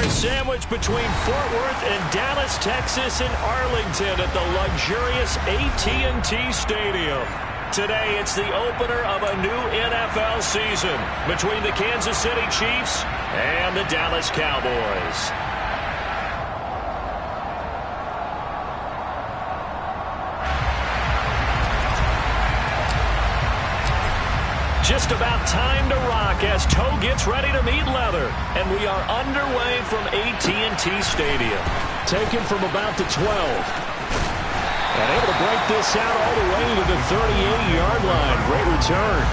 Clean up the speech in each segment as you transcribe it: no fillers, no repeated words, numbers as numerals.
They're sandwiched between Fort Worth and Dallas, Texas, and Arlington at the luxurious AT&T Stadium. Today, it's the opener of a new NFL season between the Kansas City Chiefs and the Dallas Cowboys. Just about time to rock as toe gets ready to meet leather. And we are underway from AT&T Stadium. Taken from about the 12. And able to break this out all the way to the 38-yard line. Great return.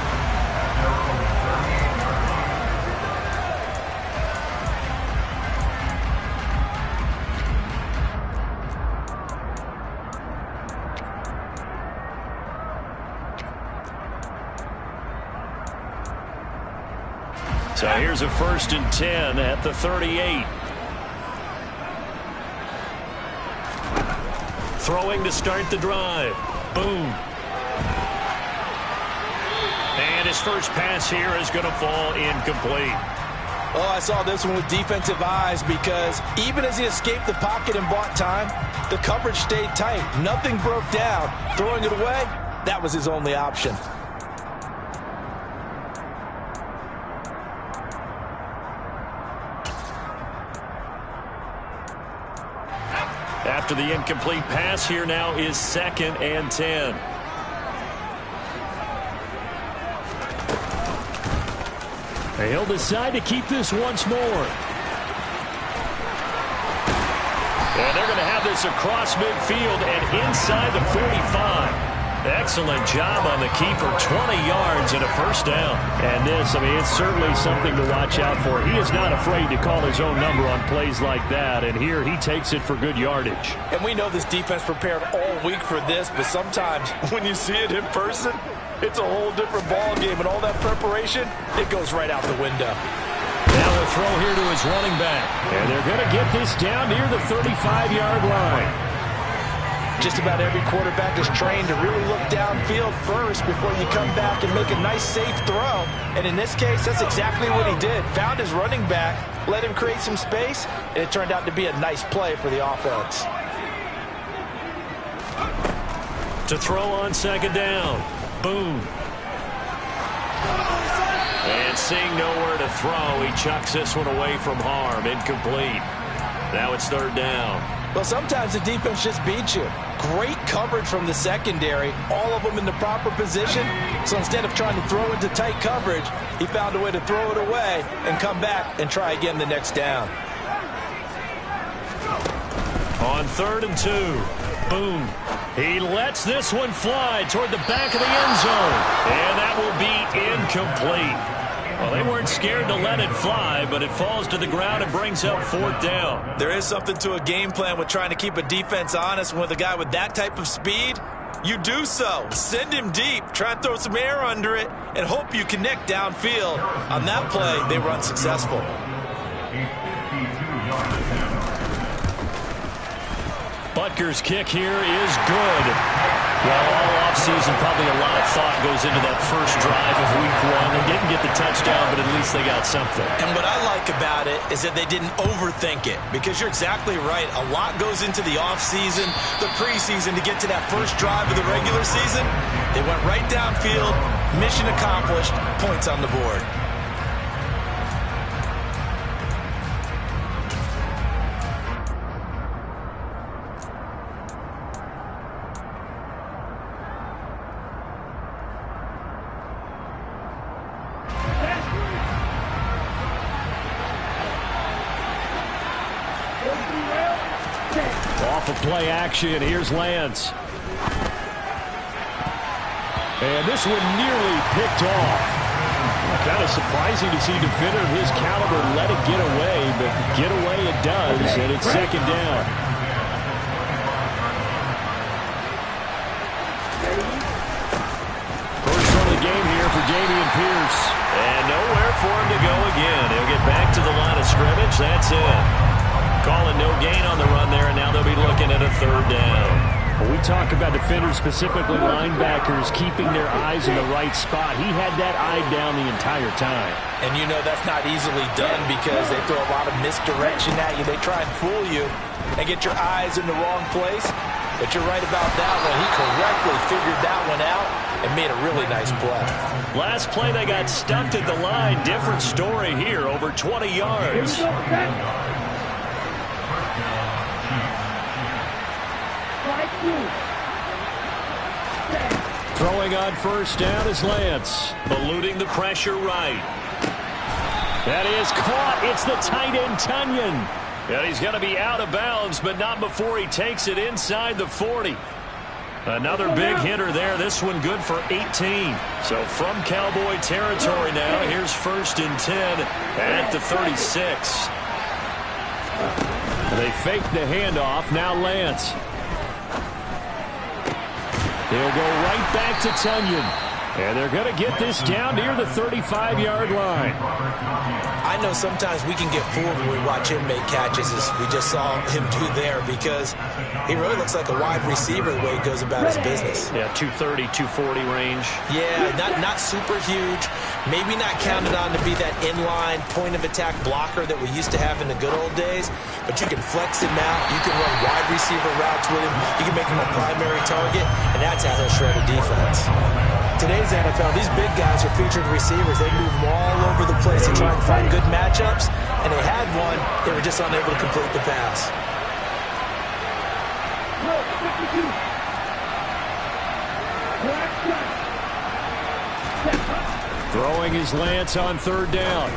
So here's a 1st and 10 at the 38. Throwing to start the drive. Boom. And his first pass here is going to fall incomplete. Oh, I saw this one with defensive eyes because even as he escaped the pocket and bought time, the coverage stayed tight. Nothing broke down. Throwing it away, that was his only option. After the incomplete pass, here now is 2nd and 10. He'll decide to keep this once more. And they're going to have this across midfield and inside the 45. Excellent job on the keeper. 20 yards and a first down. And this, I mean, it's certainly something to watch out for. He is not afraid to call his own number on plays like that. And here he takes it for good yardage. And we know this defense prepared all week for this, but sometimes when you see it in person, it's a whole different ball game. And all that preparation, it goes right out the window. Now a throw here to his running back. And they're going to get this down near the 35-yard line. Just about every quarterback is trained to really look downfield first before you come back and make a nice, safe throw. And in this case, that's exactly what he did. Found his running back, let him create some space, and it turned out to be a nice play for the offense. To throw on 2nd down. Boom. And seeing nowhere to throw, he chucks this one away from harm. Incomplete. Now it's 3rd down. Well, sometimes the defense just beats you. Great coverage from the secondary, all of them in the proper position. So instead of trying to throw into tight coverage, he found a way to throw it away and come back and try again the next down. On 3rd and 2. Boom. He lets this one fly toward the back of the end zone. And that will be incomplete. Well, they weren't scared to let it fly, but it falls to the ground and brings up 4th down. There is something to a game plan with trying to keep a defense honest. With a guy with that type of speed, you do so. Send him deep, try and throw some air under it, and hope you connect downfield. On that play, they were unsuccessful. Butker's kick here is good. Well, all offseason, probably a lot of thought goes into that first drive of week 1. They didn't get the touchdown, but at least they got something. And what I like about it is that they didn't overthink it, because you're exactly right. A lot goes into the offseason, the preseason to get to that first drive of the regular season. They went right downfield, mission accomplished, points on the board. Off of play action, here's Lance. And this one nearly picked off. Kind of surprising to see a defender of his caliber let it get away, but get away it does, and it's 2nd down. First run of the game here for Dameon Pierce. And nowhere for him to go again. He'll get back to the line of scrimmage. That's it. Calling no gain on the run there, and now they'll be looking at a 3rd down. When we talk about defenders, specifically linebackers, keeping their eyes in the right spot, he had that eye down the entire time. And you know that's not easily done because they throw a lot of misdirection at you. They try and fool you and get your eyes in the wrong place. But you're right about that one. He correctly figured that one out and made a really nice play. Last play, they got stuffed at the line. Different story here, over 20 yards. Throwing on first down is Lance. Eluding the pressure right. That is caught. It's the tight end, Tunyon. And he's going to be out of bounds, but not before he takes it inside the 40. Another big hitter there. This one good for 18. So from Cowboy territory now, here's 1st and 10 at the 36. They fake the handoff. Now Lance. He'll go right back to Tunyon. And they're going to get this down near the 35-yard line. I know sometimes we can get fooled when we watch him make catches, as we just saw him do there, because he really looks like a wide receiver the way he goes about his business. Yeah, 230, 240 range. Yeah, not super huge. Maybe not counted on to be that inline point-of-attack blocker that we used to have in the good old days, but you can flex him out. You can run wide receiver routes with him. You can make him a primary target, and that's how he'll shred a defense. Today's NFL, these big guys are featured receivers. They move all over the place to try and find good matchups, and they had one. They were just unable to complete the pass. Throwing his Lance on 3rd down.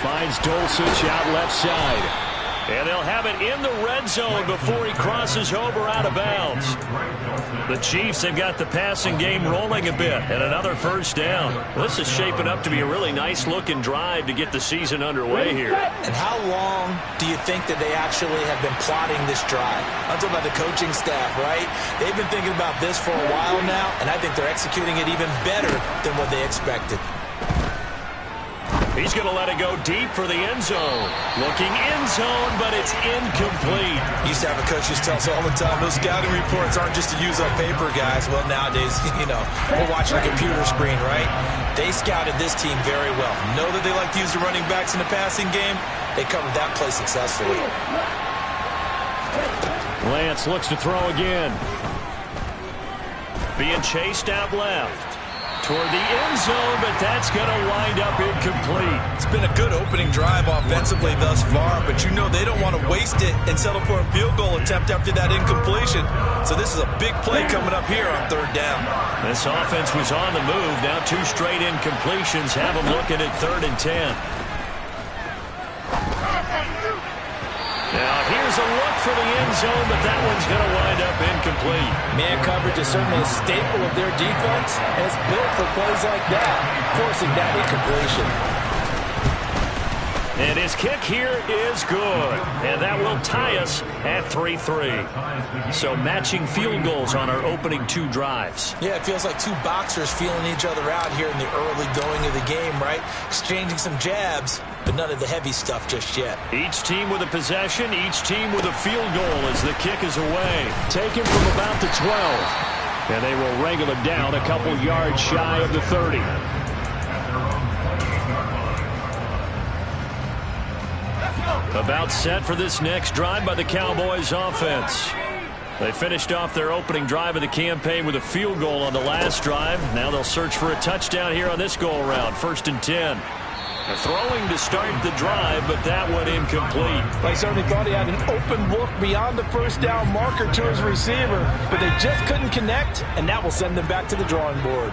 Finds Dulcich out left side. And they'll have it in the red zone before he crosses over out of bounds. The Chiefs have got the passing game rolling a bit, and another 1st down. This is shaping up to be a really nice-looking drive to get the season underway here. And how long do you think that they actually have been plotting this drive? I'm talking about the coaching staff, right? They've been thinking about this for a while now, and I think they're executing it even better than what they expected. He's going to let it go deep for the end zone. Looking end zone, but it's incomplete. Used to have a coach who tells us all the time, those scouting reports aren't just to use on paper, guys. Well, nowadays, we're watching a computer screen, right? They scouted this team very well. Know that they like to use the running backs in the passing game. They covered that play successfully. Lance looks to throw again. Being chased out left. Toward the end zone, but that's going to wind up incomplete. It's been a good opening drive offensively thus far, but you know they don't want to waste it and settle for a field goal attempt after that incompletion. So this is a big play coming up here on 3rd down. This offense was on the move. Now 2 straight incompletions have them looking at 3rd and 10. Now here's a look for the end zone, but that one's going to wind up incomplete. Man coverage is certainly a staple of their defense, and it's built for plays like that, forcing that incompletion. And his kick here is good. And that will tie us at 3-3. So matching field goals on our opening 2 drives. Yeah, it feels like 2 boxers feeling each other out here in the early going of the game, right? Exchanging some jabs, but none of the heavy stuff just yet. Each team with a possession, each team with a field goal as the kick is away. Taken from about the 12. And they will wrangle him down a couple yards shy of the 30. About set for this next drive by the Cowboys offense. They finished off their opening drive of the campaign with a field goal on the last drive. Now they'll search for a touchdown here on this go-around. 1st and 10. They're throwing to start the drive, but that one incomplete. They certainly thought he had an open look beyond the 1st down marker to his receiver, but they just couldn't connect, and that will send them back to the drawing board.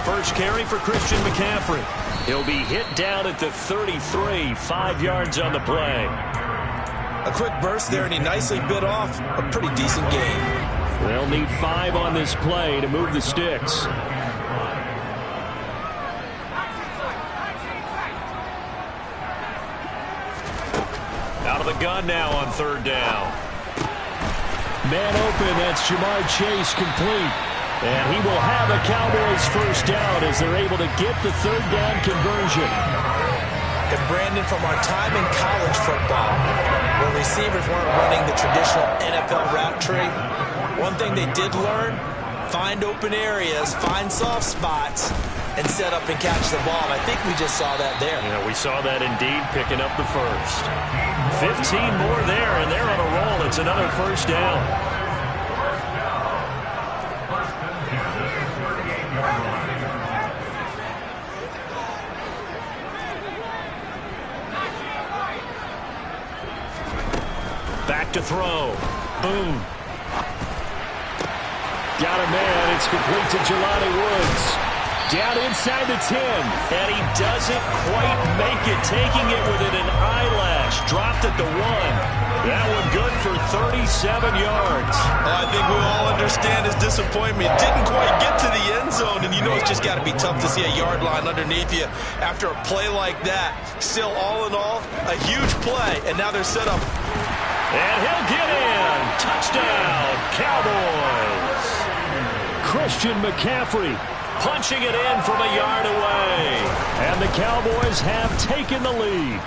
First carry for Christian McCaffrey. He'll be hit down at the 33, 5 yards on the play. A quick burst there, and he nicely bit off a pretty decent gain. They'll need 5 on this play to move the sticks. Out of the gun now on 3rd down. Man open, that's Jamar Chase complete. And he will have a Cowboys 1st down as they're able to get the 3rd down conversion. And Brandon, from our time in college football, where receivers weren't running the traditional NFL route tree, one thing they did learn, find open areas, find soft spots, and set up and catch the ball. And I think we just saw that there. Yeah, we saw that indeed, picking up the first. 15 more there, and they're on a roll. It's another first down. Back to throw. Boom. Got a man. It's complete to Jelani Woods. Down inside the 10. And he doesn't quite make it. Taking it within an eyelash. Dropped at the 1. That one good for 37 yards. I think we all understand his disappointment. Didn't quite get to the end zone. And you know it's just got to be tough to see a yard line underneath you after a play like that. Still, all in all, a huge play. And now they're set up. And he'll get in. Touchdown, Cowboys. Christian McCaffrey punching it in from a yard away. And the Cowboys have taken the lead.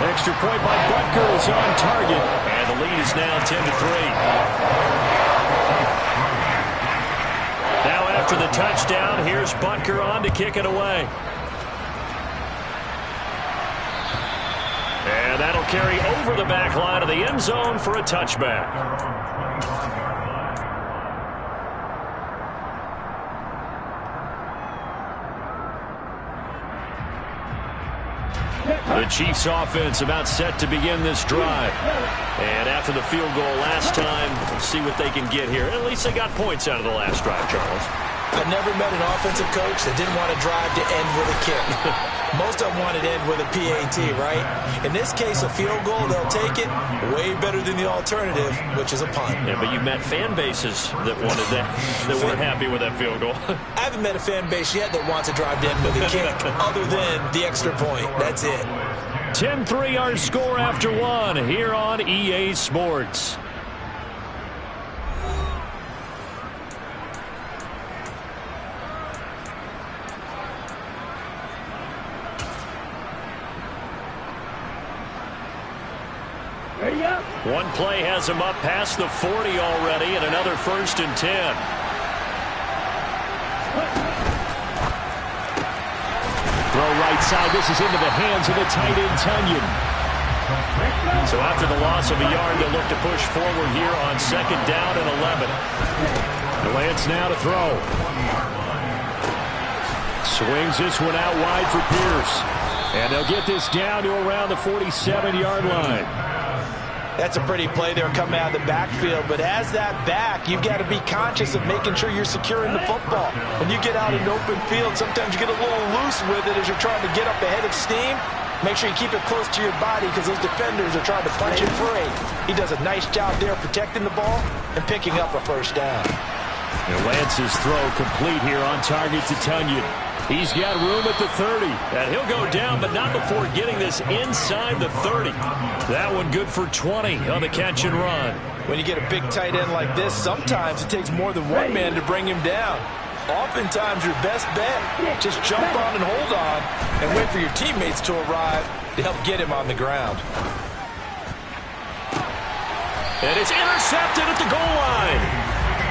Extra point by Butker is on target. And the lead is now 10-3. Now after the touchdown, here's Butker on to kick it away. And that'll carry over the back line of the end zone for a touchback. The Chiefs offense about set to begin this drive. And after the field goal last time, we'll see what they can get here. At least they got points out of the last drive, Charles. I've never met an offensive coach that didn't want to drive to end with a kick. Most of them wanted to end with a PAT, right? In this case, a field goal, they'll take it. Way better than the alternative, which is a punt. Yeah, but you've met fan bases that wanted that, that weren't happy with that field goal. I haven't met a fan base yet that wants to drive to end with a kick other than the extra point. That's it. 10-3 our score after one here on EA Sports. One play has him up past the 40 already, and another 1st and 10. Throw right side. This is into the hands of the tight end, Tunyon. So after the loss of a yard, they'll look to push forward here on 2nd down and 11. Lance now to throw. Swings this one out wide for Pierce. And they'll get this down to around the 47-yard line. That's a pretty play there coming out of the backfield. But as that back, you've got to be conscious of making sure you're securing the football. When you get out in open field, sometimes you get a little loose with it as you're trying to get up ahead of steam. Make sure you keep it close to your body because those defenders are trying to punch it free. He does a nice job there protecting the ball and picking up a 1st down. And Lance's throw complete here on target to Tunyon. He's got room at the 30. And he'll go down, but not before getting this inside the 30. That one good for 20 on the catch and run. When you get a big tight end like this, sometimes it takes more than one man to bring him down. Oftentimes, your best bet, just jump on and hold on and wait for your teammates to arrive to help get him on the ground. And it's intercepted at the goal line.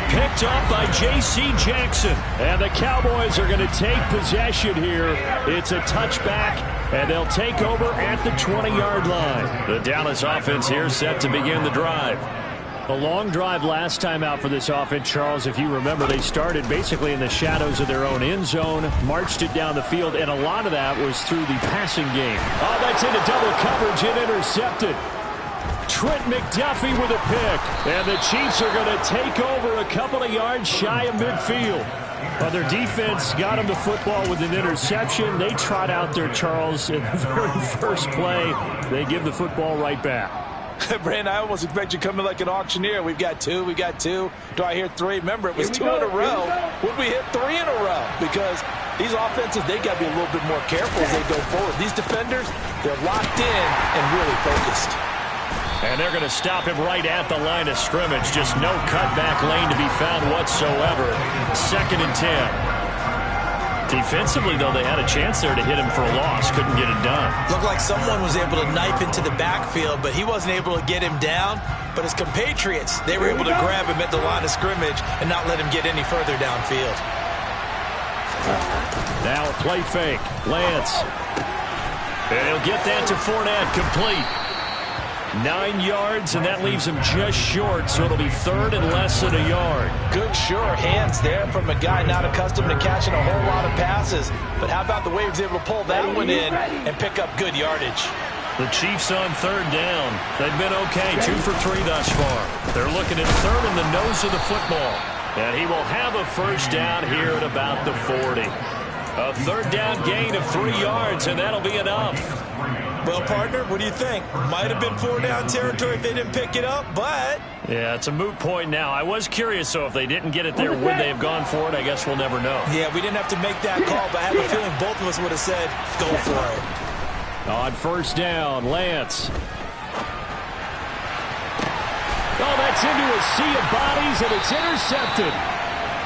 Picked up by J.C. Jackson. And the Cowboys are going to take possession here. It's a touchback, and they'll take over at the 20-yard line. The Dallas offense here set to begin the drive. A long drive last time out for this offense, Charles. If you remember, they started basically in the shadows of their own end zone, marched it down the field, and a lot of that was through the passing game. Oh, that's into double coverage and intercepted. Trent McDuffie with a pick. And the Chiefs are going to take over a couple of yards shy of midfield. Well, their defense got them the football with an interception. They trot out there, Charles, in the very first play. They give the football right back. Brandon, I almost expect you coming like an auctioneer. We've got two. Do I hear 3? Remember, it was 2 in a row. Would we hit 3 in a row? Because these offenses, they got to be a little bit more careful as they go forward. These defenders, they're locked in and really focused. And they're going to stop him right at the line of scrimmage. Just no cutback lane to be found whatsoever. 2nd and 10. Defensively, though, they had a chance there to hit him for a loss. Couldn't get it done. Looked like someone was able to knife into the backfield, but he wasn't able to get him down. But his compatriots, they were able to grab him at the line of scrimmage and not let him get any further downfield. Now a play fake. Lance. And he'll get that to Fournette, complete. 9 yards, and that leaves him just short, so it'll be third and less than a yard. Good, sure hands there from a guy not accustomed to catching a whole lot of passes. But how about the way he was able to pull that one in and pick up good yardage? The Chiefs on third down. They've been okay, 2 for 3 thus far. They're looking at third in the nose of the football. And he will have a first down here at about the 40. A third down gain of 3 yards, and that'll be enough. Well, partner, what do you think? Might have been 4 down territory if they didn't pick it up, but... Yeah, it's a moot point now. I was curious, so if they didn't get it there, would they have gone for it? I guess we'll never know. Yeah, we didn't have to make that call, but I have a feeling both of us would have said, go for it. On first down, Lance. Oh, that's into a sea of bodies, and it's intercepted.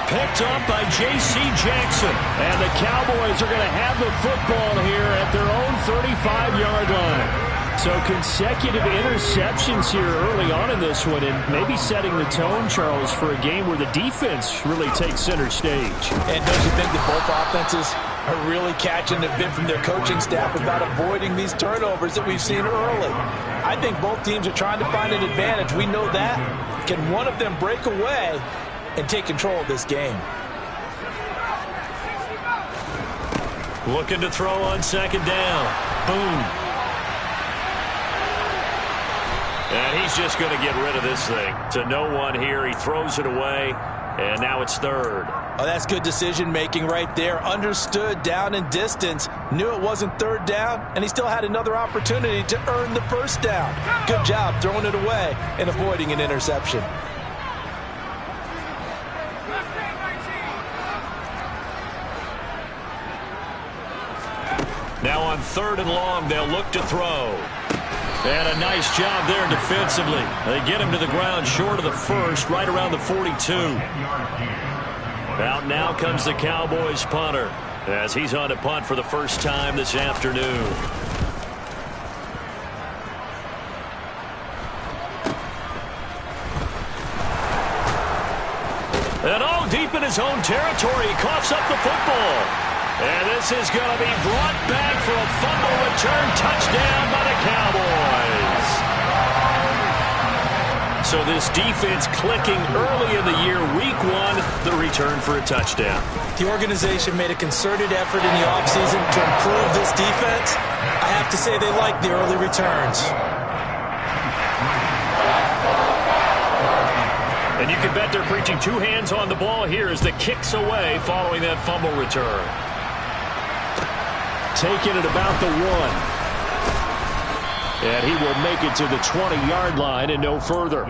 Picked up by J.C. Jackson. And the Cowboys are going to have the football here at their own 35-yard line. So consecutive interceptions here early on in this one, and maybe setting the tone, Charles, for a game where the defense really takes center stage. And don't you think that both offenses are really catching the bit from their coaching staff about avoiding these turnovers that we've seen early? I think both teams are trying to find an advantage. We know that. Can one of them break away and take control of this game? Looking to throw on second down. Boom. And he's just going to get rid of this thing. To no one here. He throws it away, and now it's third. Oh, that's good decision-making right there. Understood down and distance. Knew it wasn't third down, and he still had another opportunity to earn the first down. Good job throwing it away and avoiding an interception. Now on third and long, they'll look to throw. And a nice job there defensively. They get him to the ground short of the first, right around the 42. Out now comes the Cowboys punter, as he's on to punt for the first time this afternoon. And all deep in his own territory, he coughs up the football. And this is going to be brought back for a fumble return touchdown by the Cowboys. So this defense clicking early in the year, week 1, the return for a touchdown. The organization made a concerted effort in the offseason to improve this defense. I have to say they like the early returns. And you can bet they're preaching 2 hands on the ball here as the kick's away following that fumble return. Taking it about the 1. And he will make it to the 20-yard line and no further.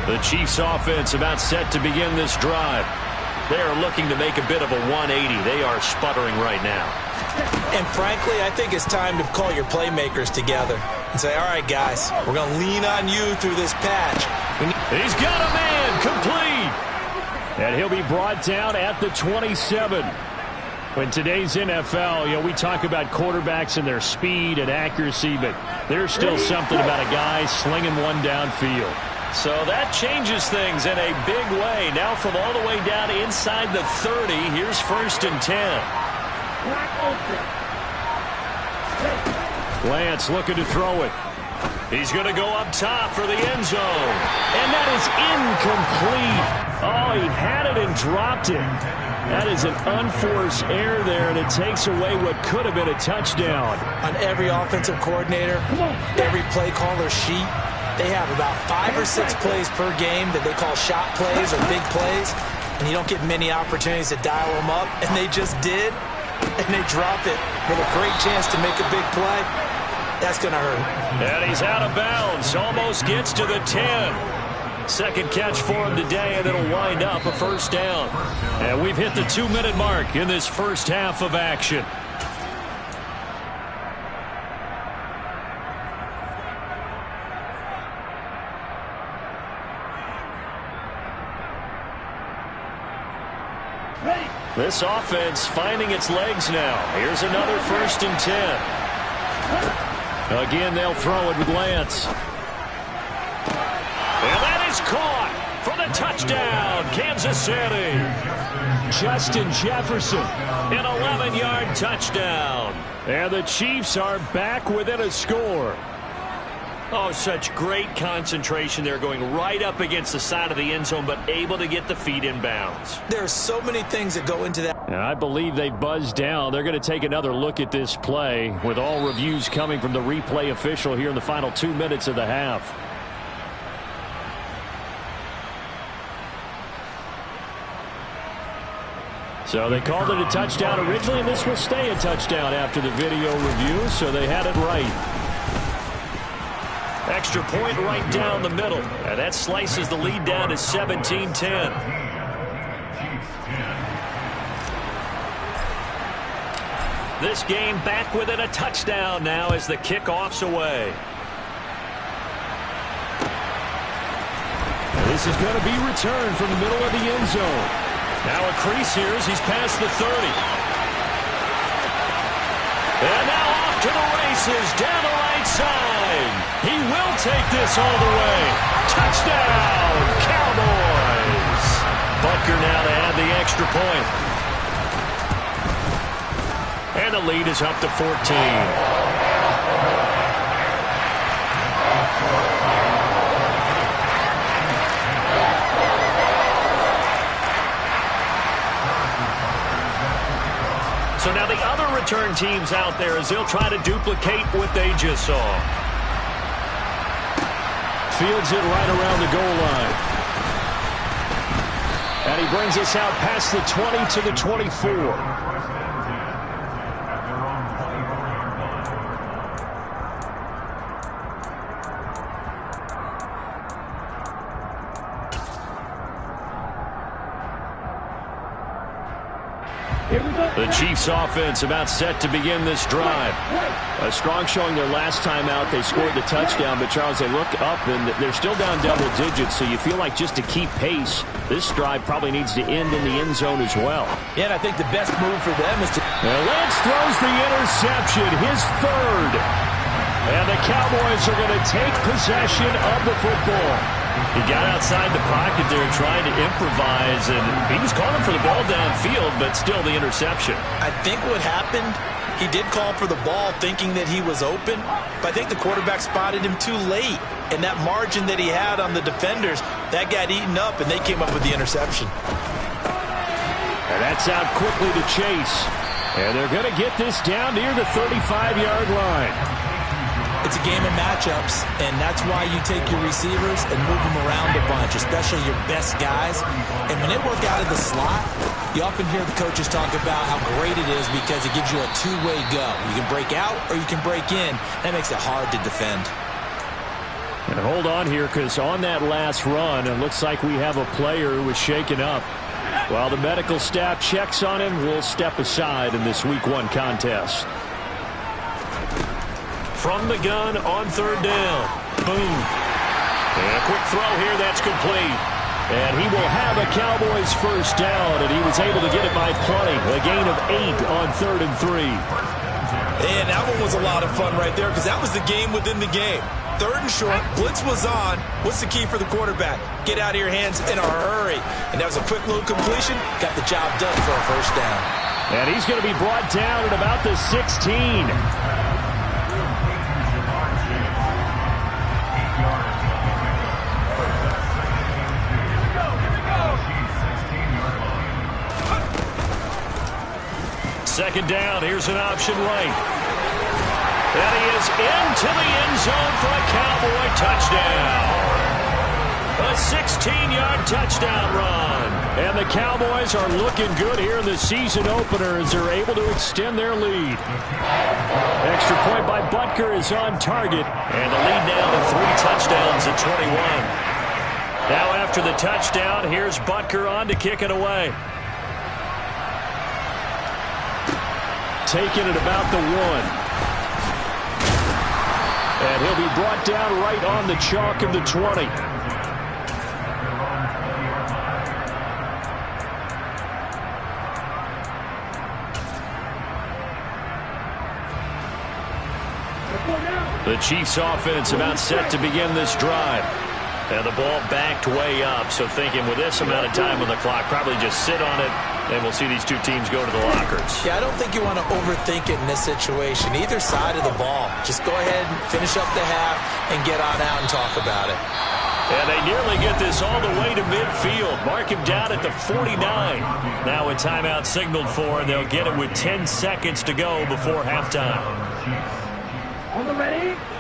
The Chiefs offense about set to begin this drive. They are looking to make a bit of a 180. They are sputtering right now. And frankly, I think it's time to call your playmakers together and say, all right, guys, we're going to lean on you through this patch. He's got a man, complete. And he'll be brought down at the 27. In today's NFL, we talk about quarterbacks and their speed and accuracy, but there's still something about a guy slinging one downfield. So that changes things in a big way. Now from all the way down inside the 30, here's 1st and 10. Lance looking to throw it. He's going to go up top for the end zone. And that is incomplete. Oh, he had it and dropped it. That is an unforced error there, and it takes away what could have been a touchdown. On every offensive coordinator, every play caller sheet, they have about 5 or 6 plays per game that they call shot plays or big plays, and you don't get many opportunities to dial them up, and they just did, and they drop it with a great chance to make a big play. That's going to hurt. And he's out of bounds, almost gets to the 10. Second catch for him today, and it'll wind up a first down. And we've hit the 2-minute mark in this first half of action. This offense finding its legs now. Here's another 1st and 10. Again, they'll throw it with Lance. And that is caught for the touchdown, Kansas City. Justin Jefferson, an 11-yard touchdown. And the Chiefs are back within a score. Oh, such great concentration there, going right up against the side of the end zone, but able to get the feet in bounds. There are so many things that go into that. And I believe they've buzzed down. They're going to take another look at this play, with all reviews coming from the replay official here in the final 2 minutes of the half. So they called it a touchdown originally, and this will stay a touchdown after the video review, so they had it right. Extra point right down the middle. And that slices the lead down to 17-10. This game back within a touchdown now as the kickoff's away. This is going to be returned from the middle of the end zone. Now a crease here as he's past the 30. And now off to the races down the right side. He will take this all the way. Touchdown, Cowboys. Butker now to add the extra point. And the lead is up to 14. So now the other return teams out there as they'll try to duplicate what they just saw. Fields it right around the goal line. And he brings us out past the 20 to the 24. The Chiefs offense about set to begin this drive. A strong showing their last time out. They scored the touchdown, but Charles, they look up and they're still down double digits, so you feel like just to keep pace, this drive probably needs to end in the end zone as well. Yeah, and I think the best move for them is to... Lance throws the interception, his third. And the Cowboys are going to take possession of the football. He got outside the pocket there trying to improvise, and he was calling for the ball downfield, but still the interception. I think what happened, he did call for the ball thinking that he was open, but I think the quarterback spotted him too late. And that margin that he had on the defenders, that got eaten up, and they came up with the interception. And that's out quickly to Chase. And they're going to get this down near the 35-yard line. It's a game of matchups, and that's why you take your receivers and move them around a bunch, especially your best guys. And when they work out of the slot, you often hear the coaches talk about how great it is because it gives you a two-way go. You can break out or you can break in. That makes it hard to defend. And hold on here, because on that last run, it looks like we have a player who was shaken up. While the medical staff checks on him, we'll step aside in this Week 1 contest. From the gun on third down. Boom. And a quick throw here, that's complete. And he will have a Cowboys first down, and he was able to get it by plenty. A gain of 8 on 3rd and 3. And that one was a lot of fun right there because that was the game within the game. 3rd and short, blitz was on. What's the key for the quarterback? Get out of your hands in a hurry. And that was a quick little completion. Got the job done for a first down. And he's going to be brought down at about the 16. Second down, here's an option right. And he is into the end zone for a Cowboy touchdown. A 16-yard touchdown run. And the Cowboys are looking good here in the season opener as they're able to extend their lead. Extra point by Butker is on target. And the lead now to 3 touchdowns at 21. Now after the touchdown, here's Butker on to kick it away. Taking it about the 1. And he'll be brought down right on the chalk of the 20. The Chiefs offense about set to begin this drive. And the ball backed way up, so thinking with this amount of time on the clock, probably just sit on it, and we'll see these two teams go to the lockers. Yeah, I don't think you want to overthink it in this situation. Either side of the ball. Just go ahead and finish up the half and get on out and talk about it. And they nearly get this all the way to midfield. Mark him down at the 49. Now a timeout signaled for, and they'll get it with 10 seconds to go before halftime.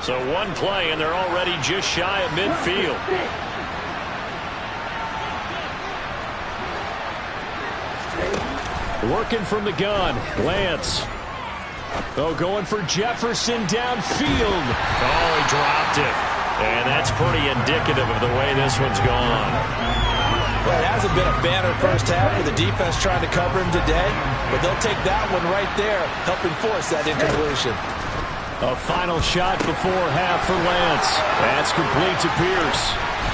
So one play, and they're already just shy of midfield. Working from the gun, Lance. Oh, going for Jefferson downfield. Oh, he dropped it. And that's pretty indicative of the way this one's gone. Well, it hasn't been a banner first half with the defense trying to cover him today, but they'll take that one right there, helping force that incompletion. A final shot before half for Lance. That's complete to Pierce.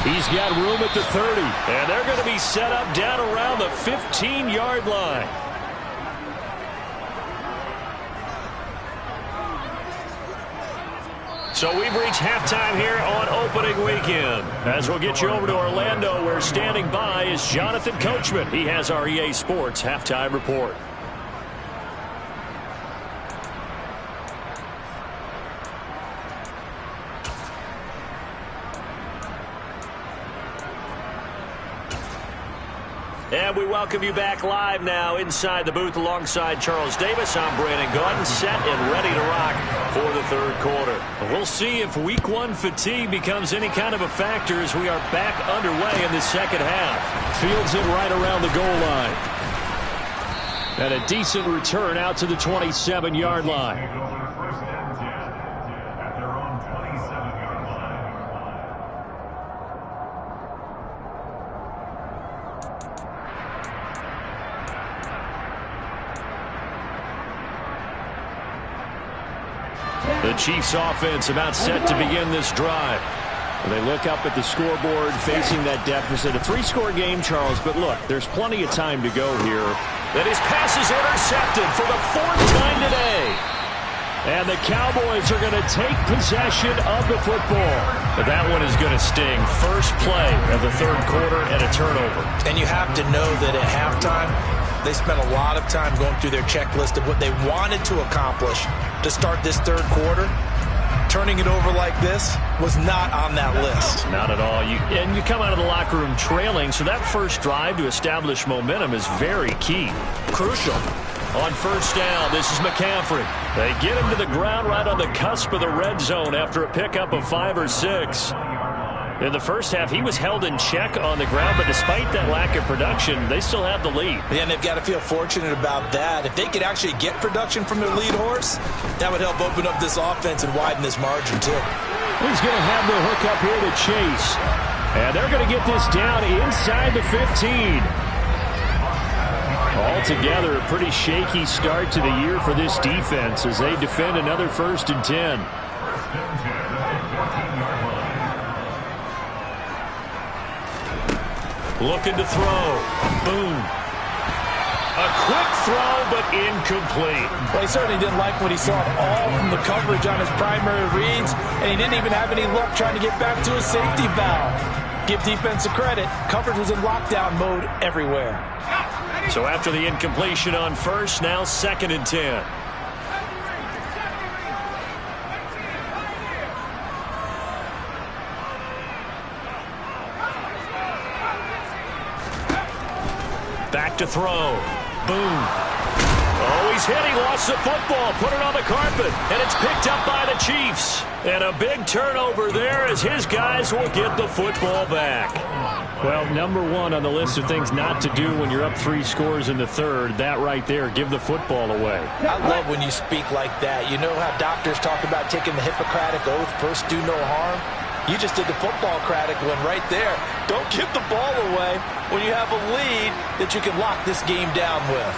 He's got room at the 30. And they're going to be set up down around the 15-yard line. So we've reached halftime here on opening weekend. As we'll get you over to Orlando, where standing by is Jonathan Coachman. He has our EA Sports halftime report. And we welcome you back live now inside the booth alongside Charles Davis. I'm Brandon Gaudin, set and ready to rock for the third quarter. We'll see if week one fatigue becomes any kind of a factor as we are back underway in the second half. Fields it right around the goal line. And a decent return out to the 27-yard line. The Chiefs offense about set to begin this drive. They look up at the scoreboard facing that deficit. A three-score game, Charles, but look, there's plenty of time to go here. And his pass is intercepted for the fourth time today. And the Cowboys are going to take possession of the football. But that one is going to sting. First play of the third quarter and a turnover. And you have to know that at halftime, they spent a lot of time going through their checklist of what they wanted to accomplish to start this third quarter. Turning it over like this was not on that list. Not at all. And you come out of the locker room trailing, so that first drive to establish momentum is very key. Crucial. On first down, this is McCaffrey. They get him to the ground right on the cusp of the red zone after a pickup of 5 or 6. In the first half, he was held in check on the ground, but despite that lack of production, they still have the lead. Yeah, and they've got to feel fortunate about that. If they could actually get production from their lead horse, that would help open up this offense and widen this margin, too. He's going to have the hook up here to Chase. And they're going to get this down inside the 15. Altogether, a pretty shaky start to the year for this defense as they defend another 1st and 10. Looking to throw. Boom. A quick throw, but incomplete. Well, he certainly didn't like what he saw at all from the coverage on his primary reads, and he didn't even have any luck trying to get back to his safety valve. Give defense a credit. Coverage was in lockdown mode everywhere. So after the incompletion on first, now 2nd and 10. Back to throw. Boom. Oh, he's hit. He lost the football. Put it on the carpet. And it's picked up by the Chiefs. And a big turnover there as his guys will get the football back. Well, number one on the list of things not to do when you're up 3 scores in the third. That right there, give the football away. I love when you speak like that. You know how doctors talk about taking the Hippocratic Oath, first do no harm? You just did the football-cratic one right there. Don't give the ball away when you have a lead that you can lock this game down with.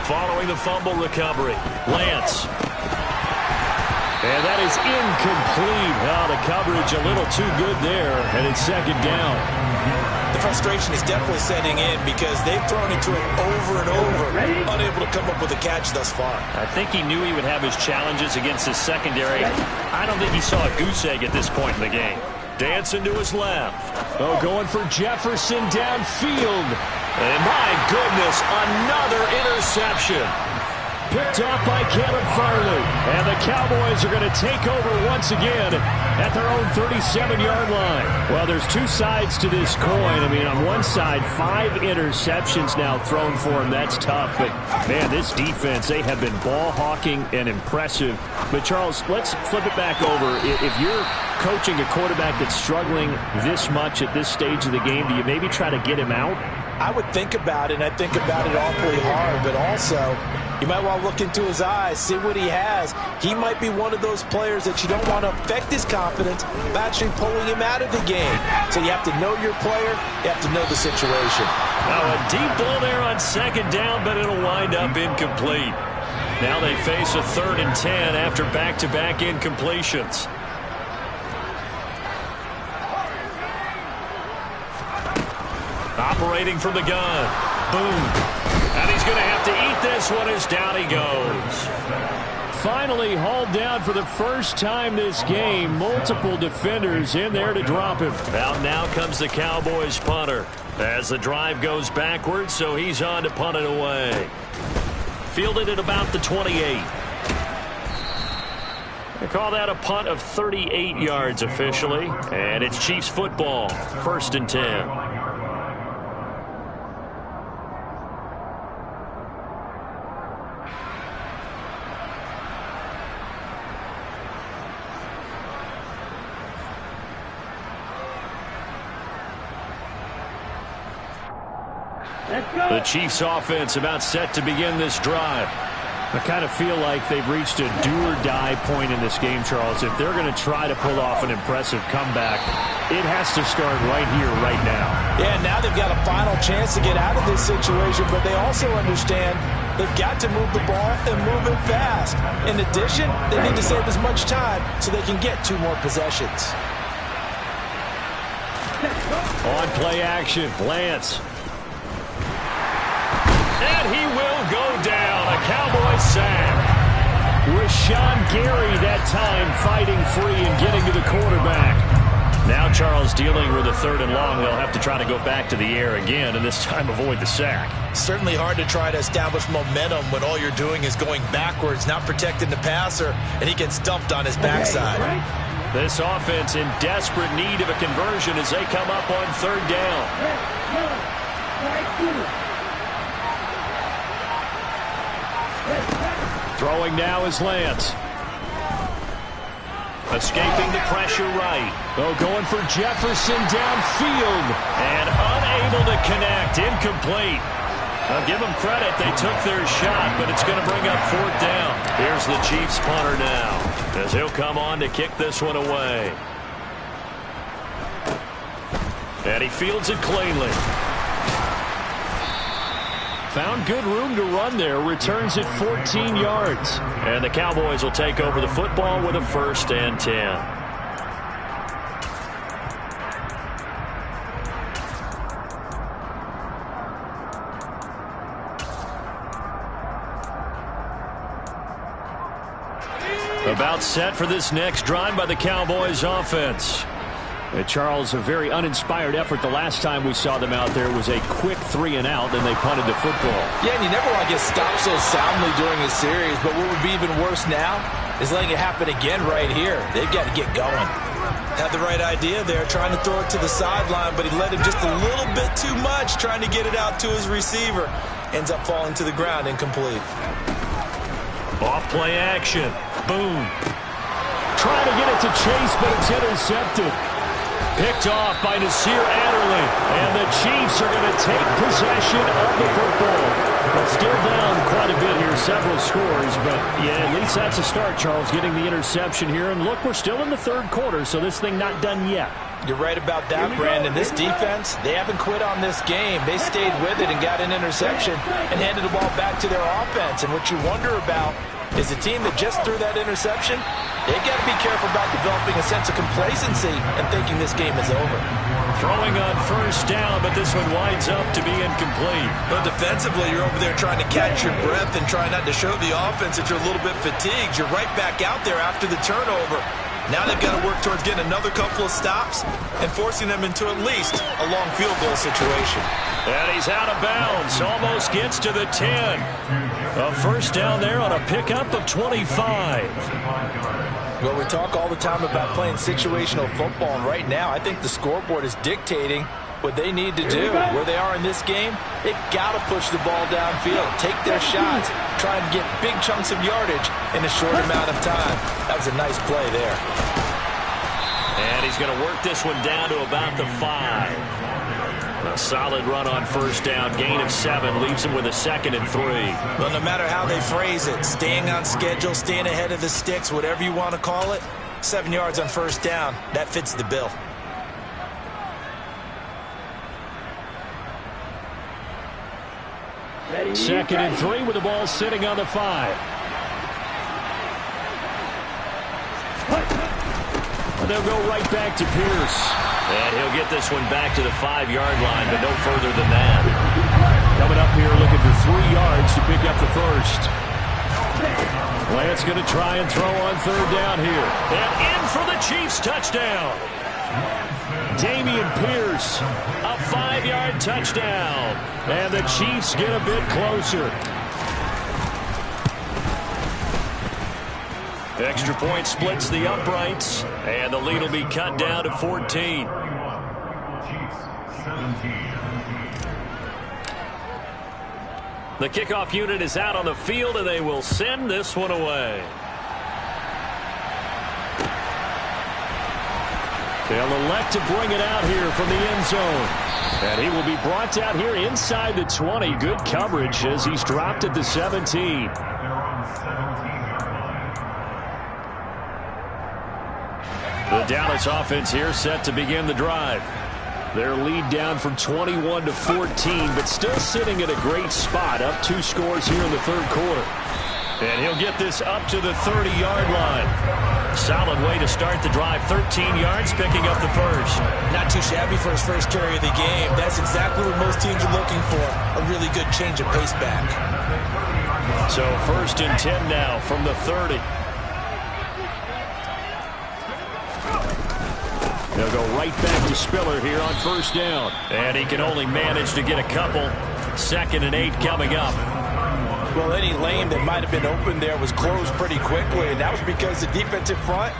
Following the fumble recovery, Lance. And that is incomplete. Oh, the coverage a little too good there, and it's 2nd down. the frustration is definitely setting in because they've thrown it to him over and over, unable to come up with a catch thus far. I think he knew he would have his challenges against his secondary. I don't think he saw a goose egg at this point in the game. Dancing to his left. Oh, going for Jefferson downfield. And my goodness, another interception. Picked off by Caleb Farley. And the Cowboys are going to take over once again at their own 37-yard line. Well, there's two sides to this coin. I mean, on one side, 5 interceptions now thrown for him. That's tough. But, man, this defense, they have been ball hawking and impressive. But, Charles, let's flip it back over. If you're coaching a quarterback that's struggling this much at this stage of the game, do you maybe try to get him out? I would think about it, and I think about it awfully hard, but also you might want to look into his eyes, see what he has. He might be one of those players that you don't want to affect his confidence by actually pulling him out of the game. So you have to know your player, you have to know the situation. Now a deep ball there on second down, but it'll wind up incomplete. Now they face a 3rd and 10 after back-to-back incompletions. Operating from the gun. Boom. And he's going to have to eat this one as down he goes. Finally hauled down for the first time this game. Multiple defenders in there to drop him. Out now comes the Cowboys punter as the drive goes backwards, so he's on to punt it away. Fielded at about the 28. They call that a punt of 38 yards officially. And it's Chiefs football. 1st and 10. The Chiefs offense about set to begin this drive. I kind of feel like they've reached a do-or-die point in this game, Charles. If they're going to try to pull off an impressive comeback, it has to start right here, right now. Yeah, now they've got a final chance to get out of this situation, but they also understand they've got to move the ball and move it fast. In addition, they need to save as much time so they can get 2 more possessions. On play action, Lance. And he will go down. A Cowboys sack. Rashawn Gary that time fighting free and getting to the quarterback. Now Charles dealing with a 3rd and long. They'll have to try to go back to the air again and this time avoid the sack. Certainly hard to try to establish momentum when all you're doing is going backwards, not protecting the passer, and he gets dumped on his backside. This offense in desperate need of a conversion as they come up on 3rd down. Throwing now is Lance. Escaping the pressure right. Oh, going for Jefferson downfield. And unable to connect. Incomplete. I'll give them credit. They took their shot, but it's going to bring up 4th down. Here's the Chiefs punter now as he'll come on to kick this one away. And he fields it cleanly. Found good room to run there. Returns it 14 yards. And the Cowboys will take over the football with a 1st and 10. About set for this next drive by the Cowboys offense. Charles, a very uninspired effort the last time we saw them out there was a quick 3 and out, and they punted the football. Yeah, and you never want to get stopped so soundly during a series, but what would be even worse now is letting it happen again right here. They've got to get going. Had the right idea there, trying to throw it to the sideline, but he let him just a little bit too much, trying to get it out to his receiver. Ends up falling to the ground, incomplete. Off play action. Boom. Trying to get it to Chase, but it's intercepted. Picked off by Nasir Adderley. And the Chiefs are going to take possession of the football. But still down quite a bit here, several scores. But, yeah, at least that's a start, Charles, getting the interception here. And, look, we're still in the 3rd quarter, so this thing not done yet. You're right about that, Brandon. This defense, they haven't quit on this game. They stayed with it and got an interception and handed the ball back to their offense. And what you wonder about is a team that just threw that interception. They've got to be careful about developing a sense of complacency and thinking this game is over. Throwing on first down, but this one winds up to be incomplete. Well, defensively, you're over there trying to catch your breath and try not to show the offense that you're a little bit fatigued. You're right back out there after the turnover. Now they've got to work towards getting another couple of stops and forcing them into at least a long field goal situation. And he's out of bounds. Almost gets to the 10. A first down there on a pickup of 25. Well, we talk all the time about playing situational football, and right now I think the scoreboard is dictating what they need to do. Where they are in this game, they've got to push the ball downfield, take their shots, try and get big chunks of yardage in a short amount of time. That was a nice play there. And he's going to work this one down to about the 5. A solid run on first down. Gain of 7 leaves him with a 2nd and 3. Well, no matter how they phrase it, staying on schedule, staying ahead of the sticks, whatever you want to call it, 7 yards on first down, that fits the bill. Second and 3 with the ball sitting on the 5. And they'll go right back to Pierce. And he'll get this one back to the 5-yard line, but no further than that. Coming up here looking for 3 yards to pick up the first. Lance going to try and throw on third down here. And in for the Chiefs touchdown. Dameon Pierce, a 5-yard touchdown. And the Chiefs get a bit closer. Extra point splits the uprights, and the lead will be cut down to 14. The kickoff unit is out on the field, and they will send this one away. They'll elect to bring it out here from the end zone. And he will be brought down here inside the 20. Good coverage as he's dropped at the 17. The Dallas offense here set to begin the drive. Their lead down from 21 to 14, but still sitting at a great spot, up 2 scores here in the third quarter. And he'll get this up to the 30-yard line. Solid way to start the drive. 13 yards, picking up the first. Not too shabby for his first carry of the game. That's exactly what most teams are looking for, a really good change of pace back. So 1st and 10 now from the 30. They'll go right back to Spiller here on first down. And he can only manage to get a couple. 2nd and 8 coming up. Well, any lane that might have been open there was closed pretty quickly, and that was because the defensive front,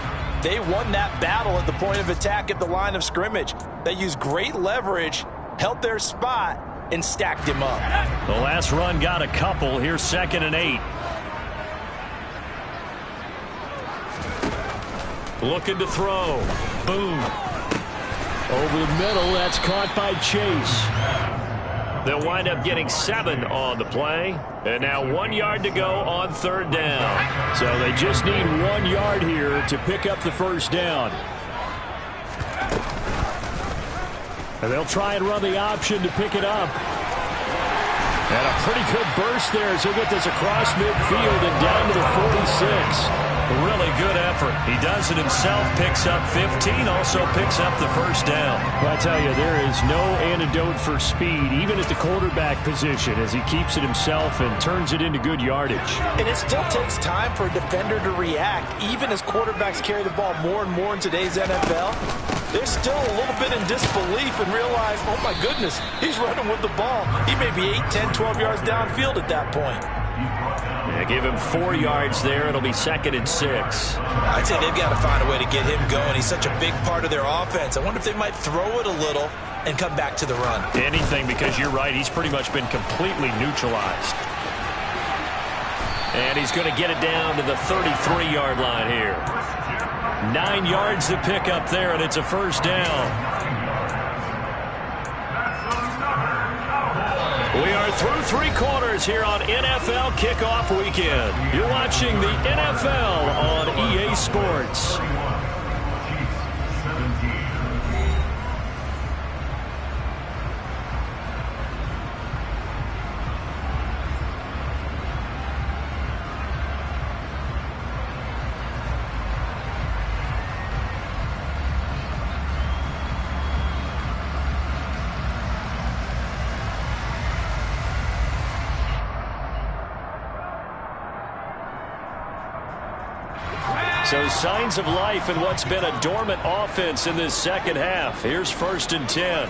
they won that battle at the point of attack at the line of scrimmage. They used great leverage, held their spot, and stacked him up. The last run got a couple. Here's 2nd and 8. Looking to throw. Boom. Over the middle, that's caught by Chase. They'll wind up getting 7 on the play. And now 1 yard to go on third down. So they just need 1 yard here to pick up the first down. And they'll try and run the option to pick it up. And a pretty good burst there as he'll get this across midfield and down to the 46. Really good effort. He does it himself, picks up 15, also picks up the first down. Well, I tell you, there is no antidote for speed, even at the quarterback position, as he keeps it himself and turns it into good yardage. And it still takes time for a defender to react. Even as quarterbacks carry the ball more and more in today's NFL, they're still a little bit in disbelief and realize, oh my goodness, he's running with the ball. He may be 8, 10, 12 yards downfield at that point. Yeah, give him 4 yards there. It'll be 2nd and 6. I'd say they've got to find a way to get him going. He's such a big part of their offense. I wonder if they might throw it a little and come back to the run. Anything, because you're right. He's pretty much been completely neutralized. And he's going to get it down to the 33-yard line here. 9 yards to pick up there, and it's a first down. We are through 3 quarters here on NFL Kickoff Weekend. You're watching the NFL on EA Sports. So signs of life in what's been a dormant offense in this second half. Here's 1st and 10.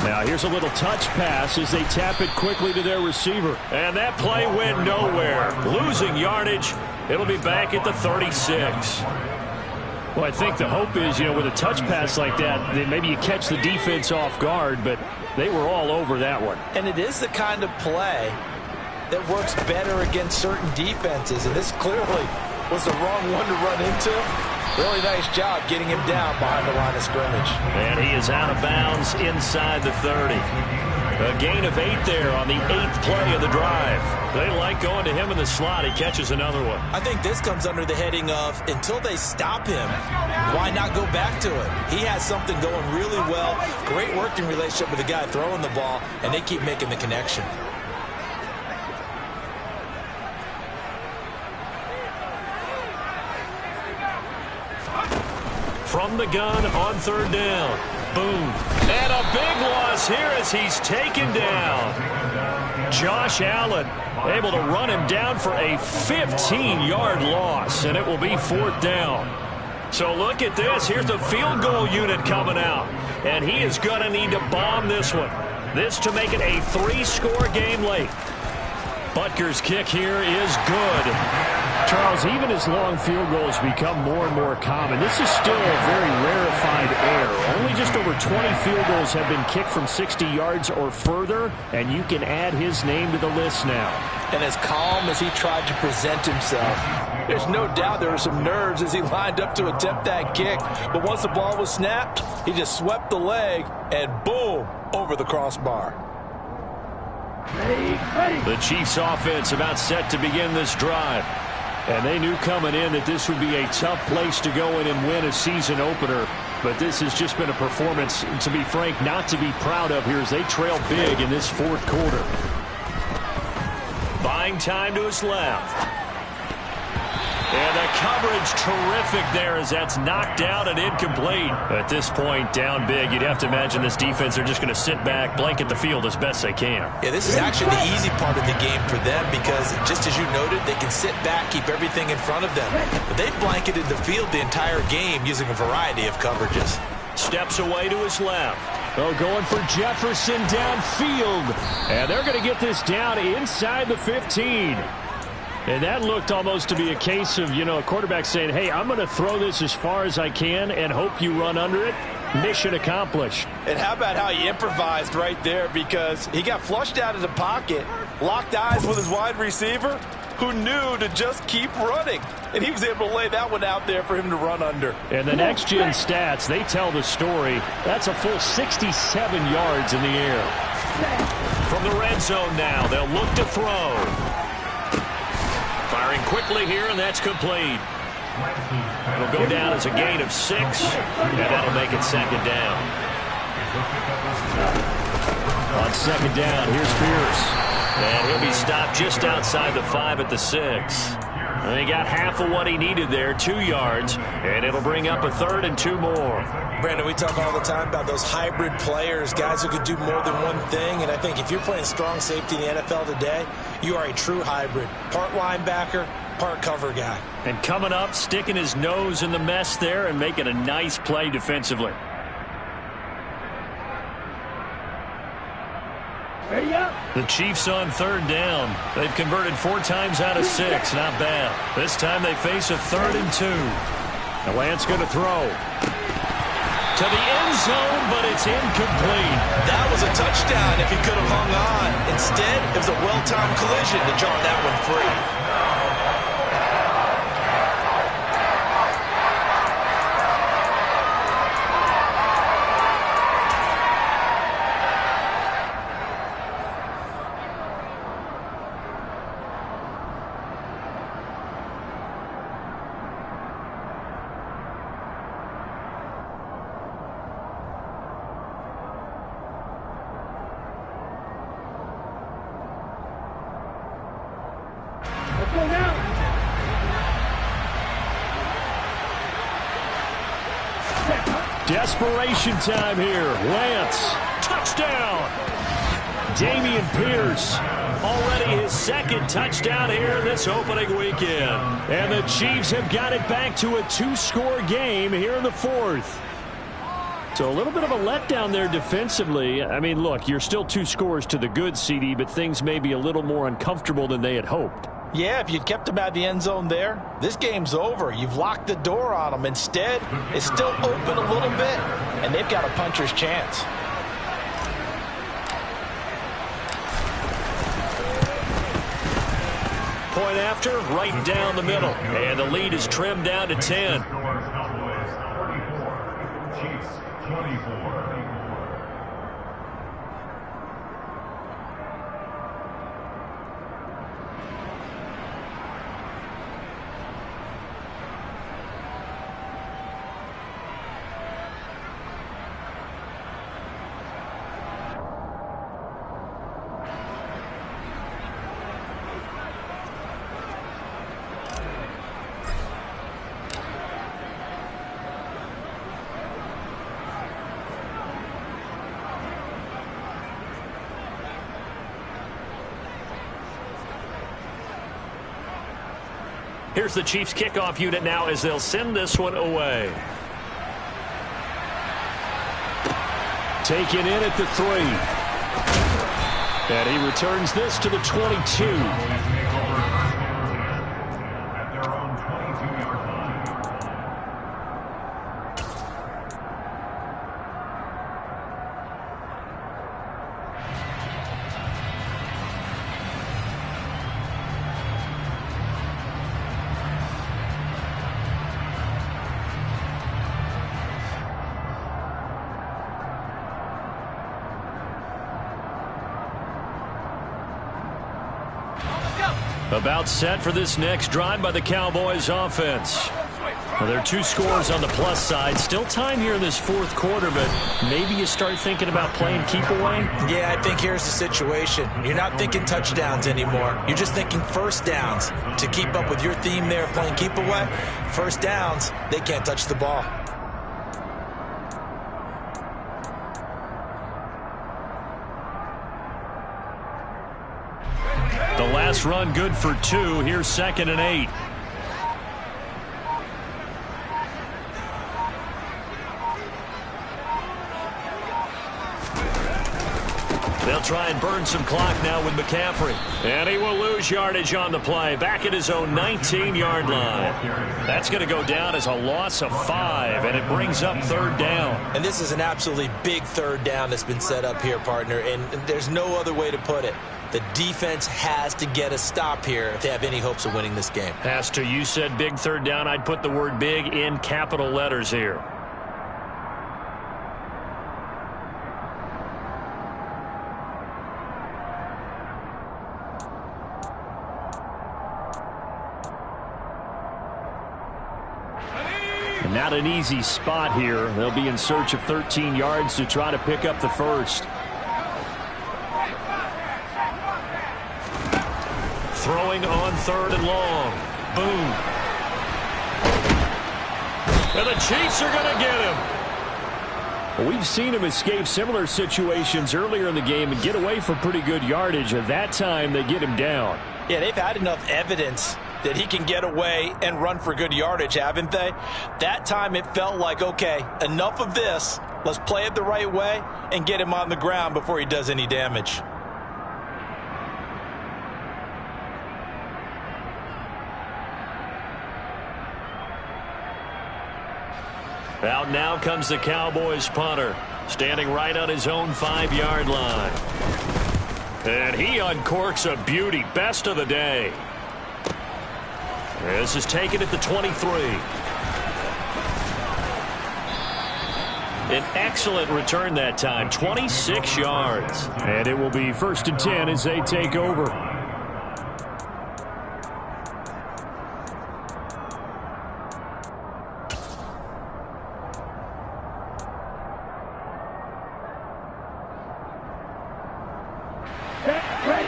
Now here's a little touch pass as they tap it quickly to their receiver. And that play went nowhere. Losing yardage. It'll be back at the 36. Well, I think the hope is, with a touch pass like that, then maybe you catch the defense off guard, but they were all over that one. And it is the kind of play that works better against certain defenses, and this clearly was the wrong one to run into. Really nice job getting him down behind the line of scrimmage. And he is out of bounds inside the 30. A gain of 8 there on the 8th play of the drive. They like going to him in the slot. He catches another one. I think this comes under the heading of, until they stop him, why not go back to it? He has something going really well. Great working relationship with the guy throwing the ball, and they keep making the connection. From the gun on 3rd down. Boom. And a big loss here as he's taken down. Josh Allen able to run him down for a 15-yard loss, and it will be 4th down. So look at this. Here's the field goal unit coming out, and he is going to need to bomb this one. This to make it a 3-score game late. Butker's kick here is good. Charles, even as long field goals become more and more common, this is still a very rarefied air. Only just over 20 field goals have been kicked from 60 yards or further, and you can add his name to the list now. And as calm as he tried to present himself, there's no doubt there were some nerves as he lined up to attempt that kick. But once the ball was snapped, he just swept the leg and boom, over the crossbar. The Chiefs offense about set to begin this drive. And they knew coming in that this would be a tough place to go in and win a season opener. But this has just been a performance, to be frank, not to be proud of here as they trail big in this 4th quarter. Buying time to his left. And the coverage terrific there as that's knocked down and incomplete. At this point, down big, you'd have to imagine this defense are just going to sit back, blanket the field as best they can. Yeah, this is actually the easy part of the game for them because, just as you noted, they can sit back, keep everything in front of them. But they've blanketed the field the entire game using a variety of coverages. Steps away to his left. Oh, going for Jefferson downfield. And they're going to get this down inside the 15. And that looked almost to be a case of, a quarterback saying, hey, I'm going to throw this as far as I can and hope you run under it. Mission accomplished. And how about how he improvised right there, because he got flushed out of the pocket, locked eyes with his wide receiver, who knew to just keep running. And he was able to lay that one out there for him to run under. And the next-gen stats, they tell the story. That's a full 67 yards in the air. From the red zone now, they'll look to throw. Firing quickly here, and that's complete. It'll go down as a gain of 6, and that'll make it 2nd down. On 2nd down, here's Pierce. And he'll be stopped just outside the 5 at the 6. And he got half of what he needed there, 2 yards, and it'll bring up a 3rd and 2 more. Brandon, we talk all the time about those hybrid players, guys who could do more than one thing, and I think if you're playing strong safety in the NFL today, you are a true hybrid. Part linebacker, part cover guy. And coming up, sticking his nose in the mess there and making a nice play defensively. The Chiefs on 3rd down. They've converted 4 times out of 6. Not bad. This time they face a 3rd and 2. Now Lance going to throw. To the end zone, but it's incomplete. That was a touchdown if he could have hung on. Instead, it was a well-timed collision to jar that one free. Desperation time here. Lance, touchdown. Dameon Pierce, already his second touchdown here this opening weekend. And the Chiefs have got it back to a 2-score game here in the fourth. So a little bit of a letdown there defensively. I mean, look, you're still 2 scores to the good, CD, but things may be a little more uncomfortable than they had hoped. Yeah, if you'd kept them out of the end zone there, this game's over. You've locked the door on them. Instead, it's still open a little bit, and they've got a puncher's chance. Point after, right down the middle. And the lead is trimmed down to 10. Here's the Chiefs kickoff unit now as they'll send this one away. Taken in at the 3. And he returns this to the 22. About set for this next drive by the Cowboys offense. Well, there are 2 scores on the plus side. Still time here in this fourth quarter, but maybe you start thinking about playing keep away? Yeah, I think here's the situation. You're not thinking touchdowns anymore. You're just thinking first downs. To keep up with your theme there, playing keep away, first downs, they can't touch the ball. The last run good for 2. Here's 2nd and 8. They'll try and burn some clock now with McCaffrey. And he will lose yardage on the play. Back at his own 19-yard line. That's going to go down as a loss of 5, and it brings up 3rd down. And this is an absolutely big 3rd down that's been set up here, partner, and there's no other way to put it. The defense has to get a stop here if they have any hopes of winning this game. Pastor, you said big 3rd down. I'd put the word big in capital letters here. Not an easy spot here. They'll be in search of 13 yards to try to pick up the first. Throwing on 3rd and long. Boom. And the Chiefs are going to get him. Well, we've seen him escape similar situations earlier in the game and get away for pretty good yardage. At that time, they get him down. Yeah, they've had enough evidence that he can get away and run for good yardage, haven't they? That time it felt like, okay, enough of this. Let's play it the right way and get him on the ground before he does any damage. Out now comes the Cowboys punter, standing right on his own 5-yard line. And he uncorks a beauty. Best of the day. This is taken at the 23. An excellent return that time, 26 yards. And it will be 1st and 10 as they take over.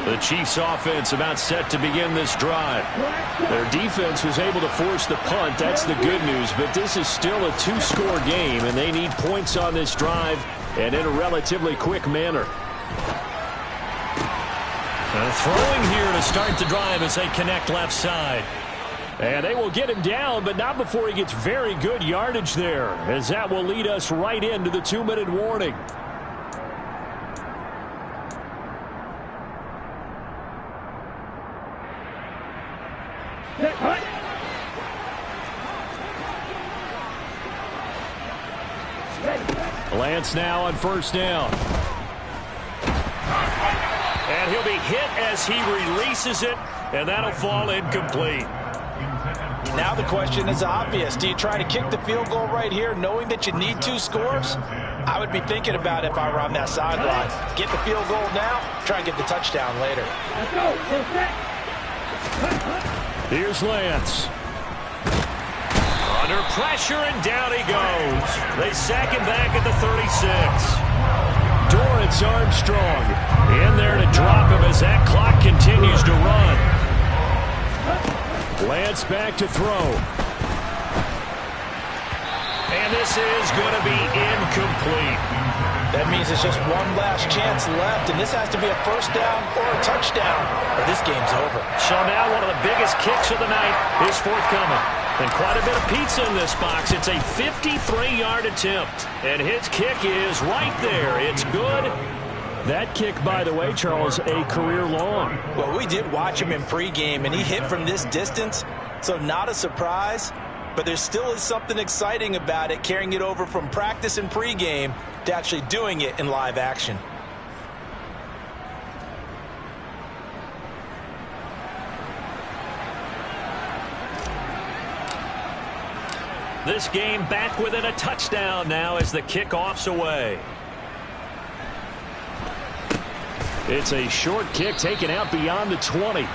The Chiefs offense about set to begin this drive. Their defense was able to force the punt. That's the good news, but this is still a 2-score game, and they need points on this drive and in a relatively quick manner. Throwing here to start the drive as they connect left side. And they will get him down, but not before he gets very good yardage there, as that will lead us right into the 2-minute warning. Lance now on first down. And he'll be hit as he releases it, and that'll fall incomplete. Now the question is obvious. Do you try to kick the field goal right here knowing that you need 2 scores? I would be thinking about it if I were on that sideline. Get the field goal now, try and get the touchdown later. Here's Lance. Under pressure, and down he goes. They sack him back at the 36. Dorrance Armstrong in there to drop him as that clock continues to run. Lance back to throw. And this is going to be incomplete. That means it's just one last chance left, and this has to be a first down or a touchdown, or this game's over. So now one of the biggest kicks of the night is forthcoming. And quite a bit of pizza in this box. It's a 53-yard attempt. And his kick is right there. It's good. That kick, by the way, Charles, a career long. Well, we did watch him in pregame, and he hit from this distance, so not a surprise. But there still is something exciting about it, carrying it over from practice and pregame to actually doing it in live action. This game back within a touchdown now as the kickoff's away. It's a short kick taken out beyond the 20.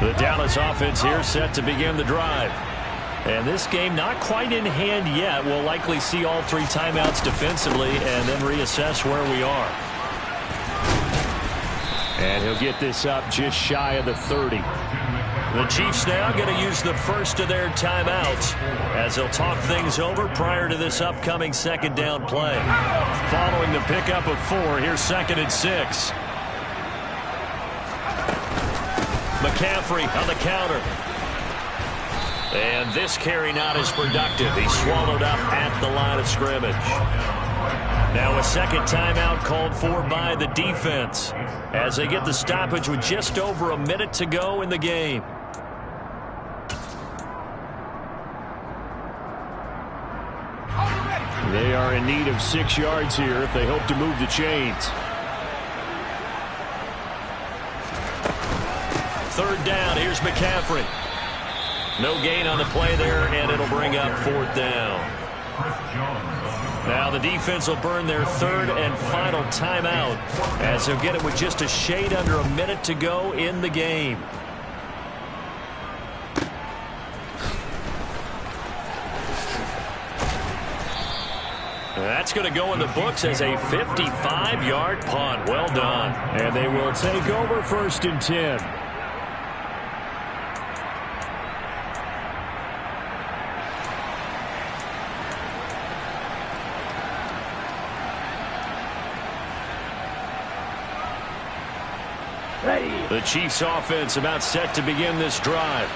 The Dallas offense here set to begin the drive. And this game not quite in hand yet. We'll likely see all 3 timeouts defensively and then reassess where we are. And he'll get this up just shy of the 30. The Chiefs now going to use the first of their timeouts as they'll talk things over prior to this upcoming second down play. Following the pickup of 4, here's 2nd and 6. McCaffrey on the counter. And this carry not as productive. He's swallowed up at the line of scrimmage. Now a second timeout called for by the defense as they get the stoppage with just over a minute to go in the game. They are in need of 6 yards here if they hope to move the chains. 3rd down, here's McCaffrey. No gain on the play there, and it'll bring up 4th down. Now the defense will burn their 3rd and final timeout as they'll get it with just a shade under a minute to go in the game. That's going to go in the books as a 55-yard punt. Well done. And they will take over 1st and 10. The Chiefs offense about set to begin this drive.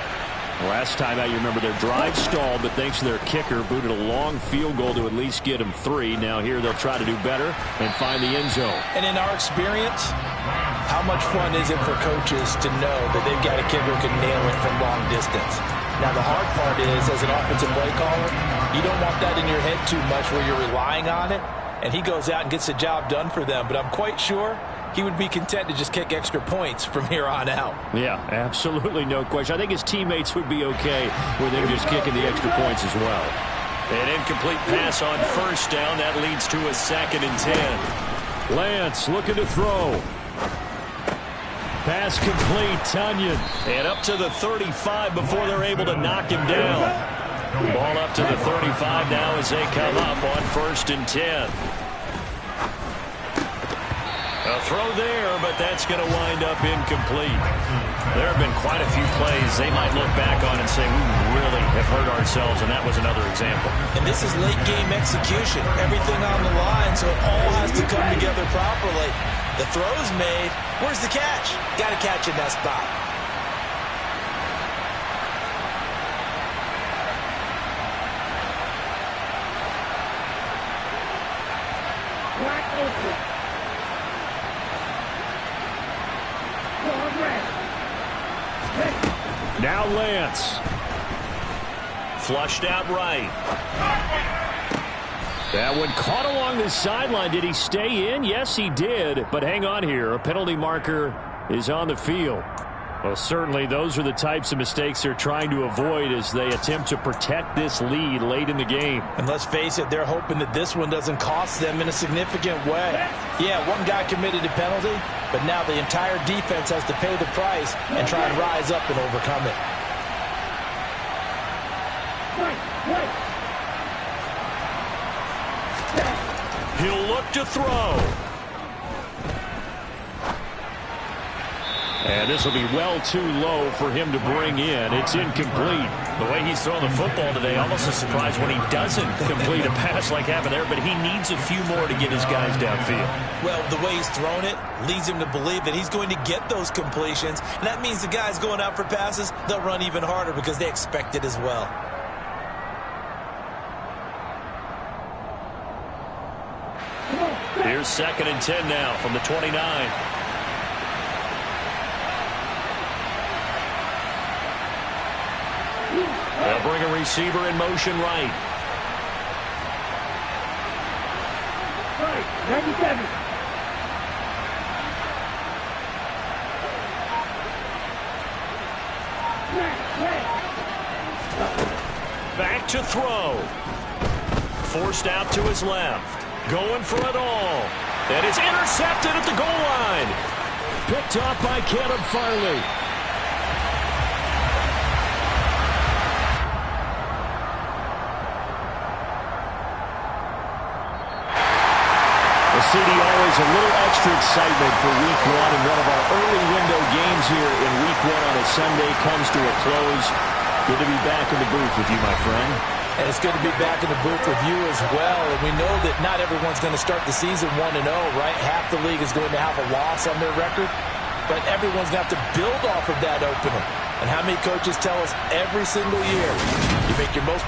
Last time out, you remember their drive stalled, but thanks to their kicker, booted a long field goal to at least get them 3. Now here they'll try to do better and find the end zone. And in our experience, how much fun is it for coaches to know that they've got a kicker who can nail it from long distance? Now the hard part is, as an offensive play caller, you don't want that in your head too much where you're relying on it, and he goes out and gets the job done for them. But I'm quite sure he would be content to just kick extra points from here on out. Yeah, absolutely no question. I think his teammates would be okay with him just kicking the extra points as well. An incomplete pass on first down. That leads to a 2nd and 10. Lance looking to throw. Pass complete, Tunyon. And up to the 35 before they're able to knock him down. Ball up to the 35 now as they come up on 1st and 10. A throw there, but that's going to wind up incomplete. There have been quite a few plays they might look back on and say, we really have hurt ourselves, and that was another example. And this is late-game execution. Everything on the line, so it all has to come together properly. The throw's made. Where's the catch? Got to catch in that spot. Now Lance. Flushed out right. That one caught along the sideline. Did he stay in? Yes, he did. But hang on here. A penalty marker is on the field. Well, certainly those are the types of mistakes they're trying to avoid as they attempt to protect this lead late in the game. And let's face it, they're hoping that this one doesn't cost them in a significant way. Yeah, one guy committed a penalty, but now the entire defense has to pay the price and try and rise up and overcome it. He'll look to throw. And this will be well too low for him to bring in. It's incomplete. The way he's throwing the football today, almost a surprise when he doesn't complete a pass like happened there, but he needs a few more to get his guys downfield. Well, the way he's thrown it leads him to believe that he's going to get those completions. And that means the guys going out for passes, they'll run even harder because they expect it as well. Here's 2nd and 10 now from the 29. They'll bring a receiver in motion right. 97. Back to throw. Forced out to his left. Going for it all. And it's intercepted at the goal line. Picked off by Caleb Farley. The city always a little extra excitement for Week 1, and one of our early window games here in Week 1 on a Sunday comes to a close. Good to be back in the booth with you, my friend. And it's good to be back in the booth with you as well. And we know that not everyone's going to start the season 1-0, right? Half the league is going to have a loss on their record. But everyone's got to build off of that opener. And how many coaches tell us every single year, you make your most